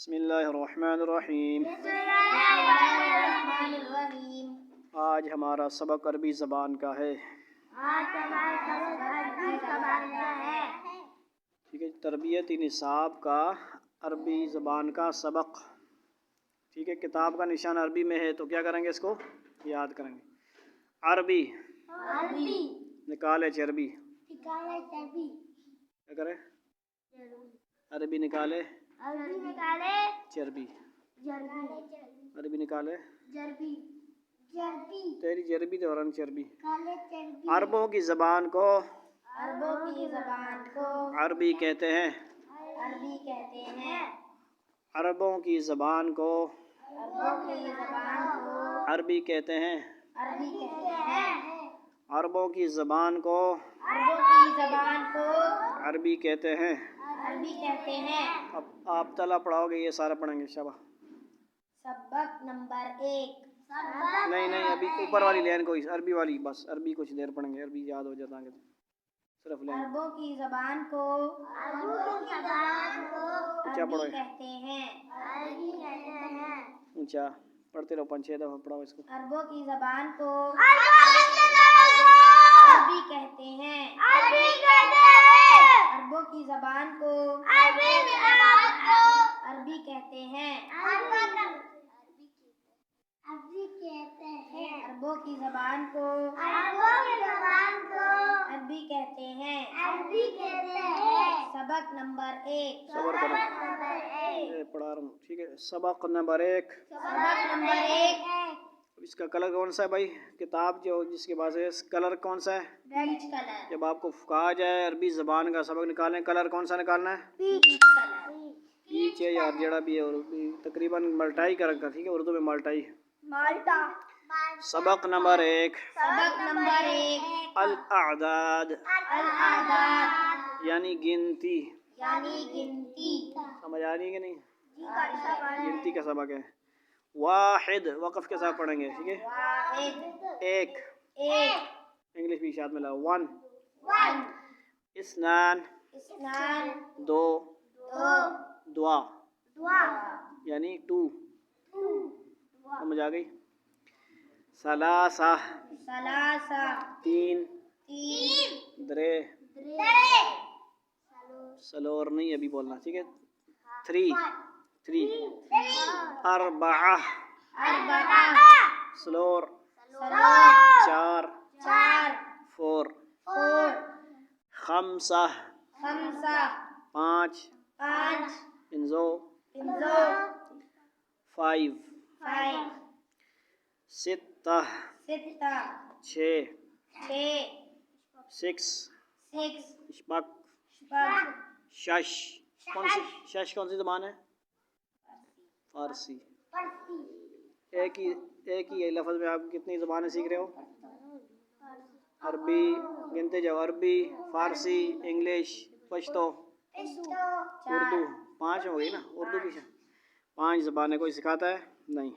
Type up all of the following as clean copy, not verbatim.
بسم اللہ الرحمن الرحیم۔ آج ہمارا سبق عربی زبان کا ہے۔ ٹھیک ہے، تربیت نصاب کا عربی زبان کا سبق۔ ٹھیک ہے، کتاب کا نشان عربی میں ہے تو کیا کریں گے، اس کو یاد کریں گے۔ عربی نکالے چربی، کیا کرے، عربی نکالے چربی، عربی نکالے تیری چربی تو رنگ چربی۔ عربوں کی زبان کو عربی کہتے ہیں، عربوں کی زبان کو عربی کہتے ہیں، عربوں کی زبان کو عربی کہتے ہیں۔ اب آپ تلا پڑھاؤ گے، یہ سارا پڑھیں گے شاباش۔ سبق نمبر 1۔ نہیں ابھی اوپر والی لین کو عربی والی، بس عربی کچھ دیر پڑھیں گے، عربی یاد ہو جاتا ہے صرف لین۔ عربوں کی زبان کو عربی کہتے ہیں، اونچا پڑھتے رہو، 5-6 دفعہ پڑھاؤ اس کو۔ عربوں کی زبان کو عربی کہتے ہیں، عربوں کی زبان کو عربی کہتے ہیں، عربوں کی زبان کو عربی کہتے ہیں۔ سبق نمبر 1۔ صبر کرو، پڑھا رہا ہوں، ٹھیک ہے۔ سبق نمبر 1۔ اس کا کلر کون سا ہے بھائی؟ کتاب جو جس کے پاس ہے کلر کون سا ہے؟ پیچ کلر۔ جب آپ کو کہا جائے عربی زبان کا سبق نکالیں، کلر کون سا نکالنا ہے؟ پیچ کلر۔ پیچ ہے یا جڑا بھی ہے، اور تقریباً ملٹائی کا رکھا، ٹھیک ہے، اردو میں ملٹائی۔ مالٹا۔ سبق نمبر 1۔ سبق نمبر 1۔ الاعداد الاعداد یعنی گنتی۔ یعنی گنتی۔ سمجھ آ رہی ہے کہ نہیں؟ گنتی کا سبق ہے۔ واحد وقف کے ساتھ پڑھیں گے، ٹھیک ہے۔ واحد ایک، انگلش بھی ساتھ ملا، 1۔ 1۔ اثنان اثنان 2۔ 2۔ دعا دعا یعنی 2۔ سمجھ آ گئی؟ ثلاثہ ثلاثہ 3۔ 3۔ درے سلور نہیں ابھی بولنا، ٹھیک ہے۔ 3۔ اربعہ سلور 4۔ 4۔ خمسہ 5۔ انزو 5۔ 6۔ 6۔ 6۔ شش کون سی زبان ہے؟ فارسی۔ ایک ہی لفظ میں آپ کتنی زبانیں سیکھ رہے ہو؟ عربی گنتے جاؤ، عربی، فارسی، انگلش، پشتو، اردو، 5 ہو گئی نا، اردو کی 5 زبانیں کوئی سکھاتا ہے نہیں۔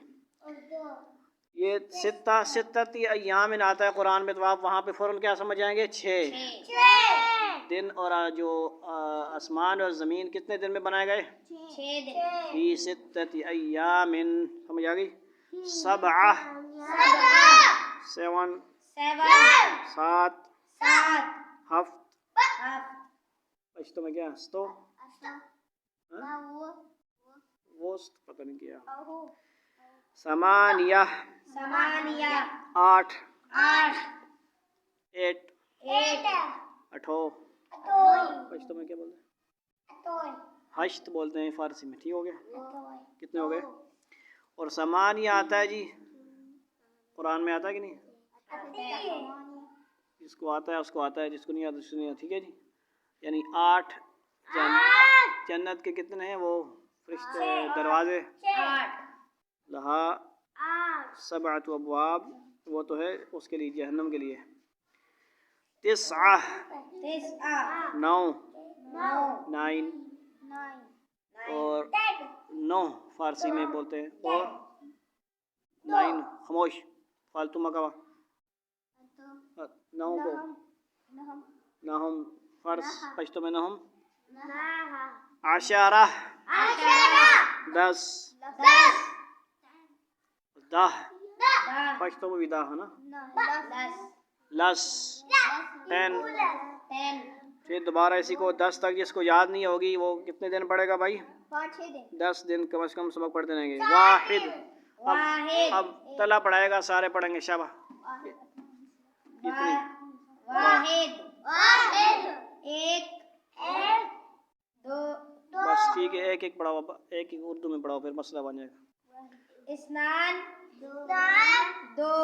یہ ستتی ایام آتا ہے قرآن میں، تو آپ وہاں پہ فوراً کیا سمجھ آئیں گے؟ 6 دن، اور جو آسمان اور زمین کتنے دن میں بنائے گئے؟ 6 دن۔ فی ستتی ایام، سمجھ آ گئی؟ 7۔ 7۔ 7۔ 7۔ پشتو میں کیا؟ ستو، وسط پتہ نہیں کیا۔ 8۔ 8۔ 8۔ پشتو میں کیا بولتے ہیں؟ 8 بولتے ہیں فارسی میں، ٹھیک ہو گیا؟ کتنے ہو گئے؟ اور 8 آتا ہے جی قرآن میں، آتا ہے کہ نہیں؟ جس کو آتا ہے اس کو آتا ہے، جس کو نہیں آتا اس کو نہیں آتا، ٹھیک ہے جی۔ یعنی 8 جنت کے کتنے ہیں وہ فرشتے دروازے؟ لہا 7 ابواب، وہ تو ہے اس کے لیے، جہنم کے لیے۔ 9۔ 9 اور 9 فارسی میں بولتے ہیں، اور 9 خاموش فالتو مکوا، 9 کو نہم پشتو میں نہم 10۔ 10 10 10 10 پشتو میں بھی دا ہے نا 10 لس 10 10 پھر دوبارہ اسی کو 10 تک جس کو یاد نہیں ہوگی وہ کتنے دن پڑھے گا بھائی 5 دن 10 دن کم از کم سبق پڑھتے رہیں گے واحد اب تلا پڑھائے گا سارے پڑھیں گے شابہ کتنی واحد واحد ایک دو بس ٹھیک ہے ایک ایک پڑھاؤ ایک ایک اردو میں پڑھاؤ پھر مسئلہ بن جائے گا اسنان دو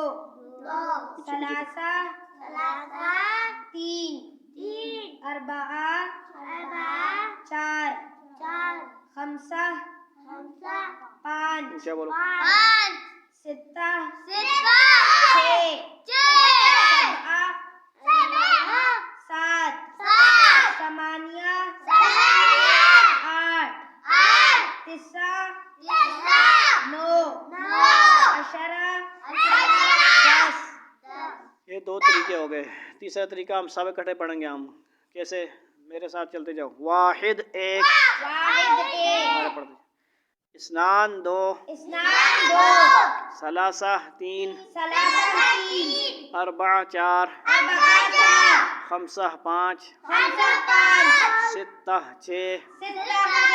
ثلاثہ تین اربعہ چار خمسہ پانچ کیا بولو ستہ چھ سبعہ سات ثمانیہ آٹھ تسعہ نو عشرہ 10 یہ دو طریقے ہو گئے تیسرا طریقہ ہم سب اکٹھے پڑھیں گے ہم کیسے میرے ساتھ چلتے جاؤ واحد ایک ہمارے پڑھتے اسنان دو اسنان دو ثلاثہ تین ثلاثہ تین اربعہ چار اربعہ چار خمسہ پانچ خمسہ پانچ ستہ چھ ستہ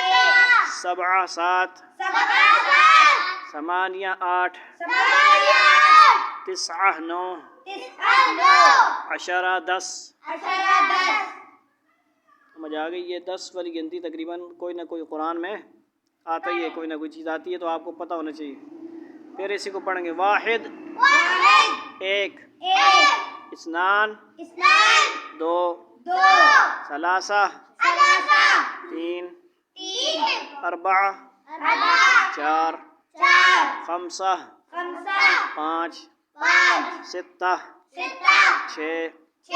چھ سبعہ سات سبعہ سات ثمانیہ آٹھ ثمانیہ آٹھ تسعہ نو تسعہ نو عشرہ 10 عشرہ 10 سمجھ آ گئی یہ 10 والی گنتی تقریباً کوئی نہ کوئی قرآن میں آتا ہی ہے کوئی نہ کوئی چیز آتی ہے تو آپ کو پتہ ہونا چاہیے پھر اسی کو پڑھیں گے واحد ایک اسنان اسنان دو دو ثلاثہ ثلاثہ تین تین اربعہ اربعہ چار چار خمسہ خمسہ پانچ پانچ ستہ ستہ چھ چھ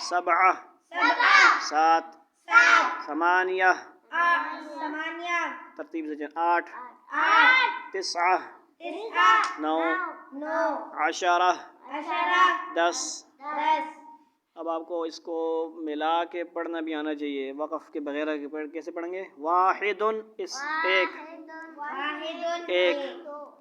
سبعہ سبعہ سات سات ثمانیہ ثمانیہ ترتیب سے چل 8 آٹھ تسعہ تسعہ 9 نو عشرہ عشرہ 10 10 اب آپ کو اس کو ملا کے پڑھنا بھی آنا چاہیے وقف کے بغیر کیسے پڑھیں گے واحد ایک واحد ایک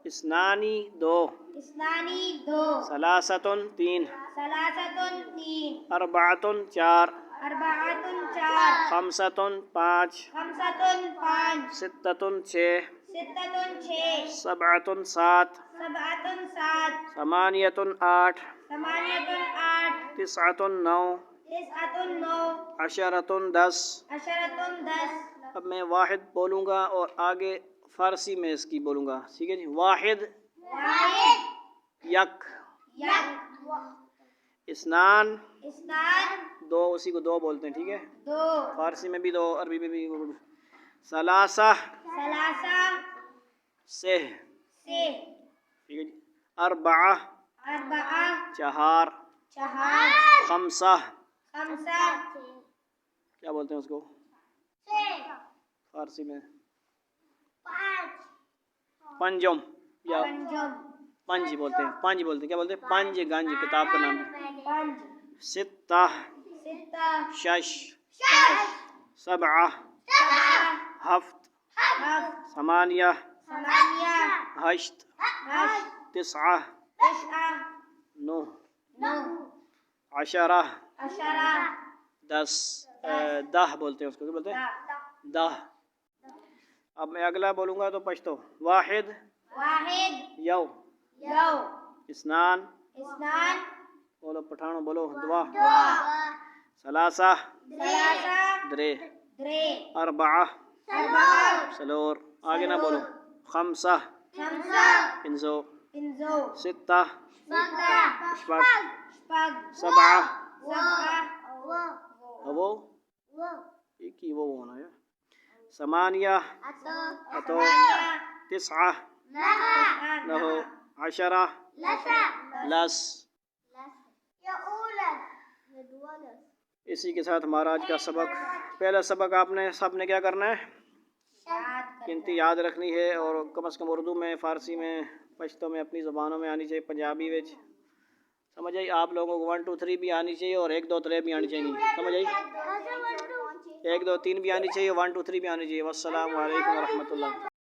اسنانی دو اسنانی دو ثلاثۃ تین ثلاثۃ تین اربعۃ چار اربعۃ چار خمسۃ پانچ خمسۃ پانچ ستۃ چھ ستۃ چھ سبعۃ سات سبعۃ سات ثمانیۃ آٹھ ثمانیۃ آٹھ تسعۃ نو تسعۃ نو عشرۃ 10 عشرۃ 10 اب میں واحد بولوں گا اور آگے فارسی میں اس کی بولوں گا ٹھیک ہے جی واحد واحد یک یک اسنان اسنان دو اسی کو دو بولتے ہیں ٹھیک ہے دو فارسی میں بھی دو عربی میں بھی ثلاثہ ثلاثہ سے سے ٹھیک ہے جی اربعہ اربعہ چہار چہار خمسہ خمسہ کیا بولتے ہیں اس کو فارسی میں پنجم یا پنجم پنج بولتے ہیں پنج بولتے ہیں کیا بولتے ہیں پنج گنج کتاب کا نام ہے پنج ستہ ستہ شش شش سبعہ سبعہ ہفت ہفت ثمانیہ ثمانیہ ہشت ہشت تسعہ تسعہ نو نو عشرہ عشرہ 10 10 بولتے ہیں اس کو کیا بولتے ہیں 10 اب میں اگلا بولوں گا تو پشتو واحد واحد یو یو اسنان اسنان بولو پٹھانو بولو دعا دوا ثلاثہ ثلاثہ درے درے اربعہ اربعہ سلور آگے نہ بولو خمسہ خمسہ پنزو پنزو ستہ ستہ اشفاق شپږ سبعہ سبعہ وہ ایک ہی وہ ہونا ہے ثمانیہ اتو تسعہ نہو عشرہ لس اسی کے ساتھ ہمارا آج کا سبق پہلا سبق آپ نے سب نے کیا کرنا ہے گنتی یاد رکھنی ہے اور کم از کم اردو میں فارسی میں پشتو میں اپنی زبانوں میں آنی چاہیے پنجابی وچ سمجھ آئی آپ لوگوں کو 1 2 3 بھی آنی چاہیے اور 1 2 3 بھی آنی چاہیے سمجھ آئی 1 2 3 بھی آنی چاہیے 1 2 3 بھی آنی چاہیے والسلام علیکم ورحمۃ اللہ